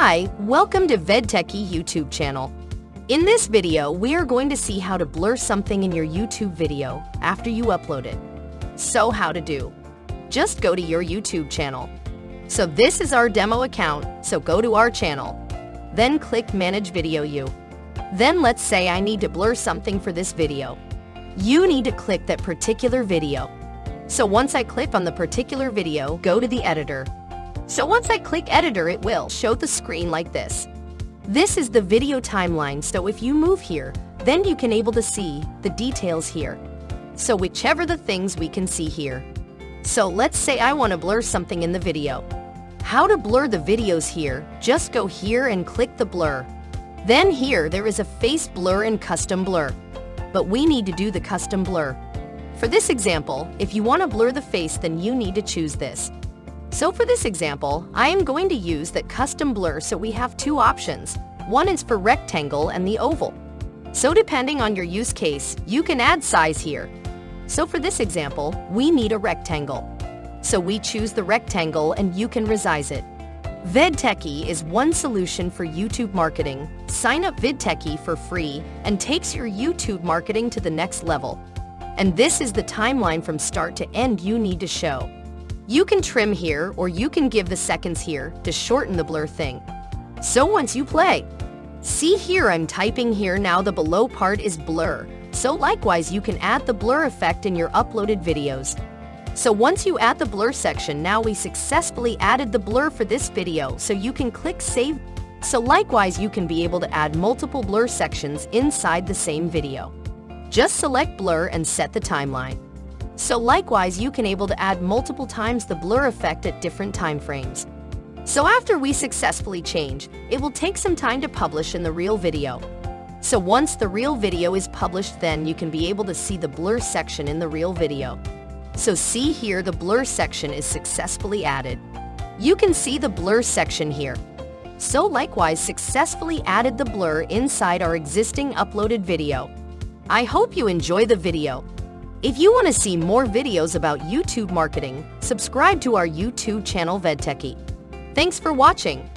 Hi, welcome to Vidtechy YouTube channel. In this video, we are going to see how to blur something in your YouTube video after you upload it. So how to do? Just go to your YouTube channel. So this is our demo account, so go to our channel. Then click Manage Video You. Then let's say I need to blur something for this video. You need to click that particular video. So once I click on the particular video, go to the editor. So once I click editor, it will show the screen like this. This is the video timeline, so if you move here, then you can able to see the details here. So whichever the things we can see here. So let's say I want to blur something in the video. How to blur the videos here, just go here and click the blur. Then here there is a face blur and custom blur. But we need to do the custom blur. For this example, if you want to blur the face, then you need to choose this. So for this example, I am going to use that custom blur, so we have two options. One is for rectangle and the oval. So depending on your use case, you can add size here. So for this example, we need a rectangle. So we choose the rectangle and you can resize it. Vidtechy is one solution for YouTube marketing. Sign up Vidtechy for free and takes your YouTube marketing to the next level. And this is the timeline from start to end you need to show. You can trim here or you can give the seconds here to shorten the blur thing. So once you play, see here I'm typing here now the below part is blur. So likewise you can add the blur effect in your uploaded videos. So once you add the blur section, now we successfully added the blur for this video, so you can click save. So likewise you can be able to add multiple blur sections inside the same video. Just select blur and set the timeline. So likewise you can able to add multiple times the blur effect at different time frames. So after we successfully change, it will take some time to publish in the real video. So once the real video is published, then you can be able to see the blur section in the real video. So see here the blur section is successfully added. You can see the blur section here. So likewise successfully added the blur inside our existing uploaded video. I hope you enjoy the video. If you want to see more videos about YouTube marketing, subscribe to our YouTube channel Vidtechy. Thanks for watching.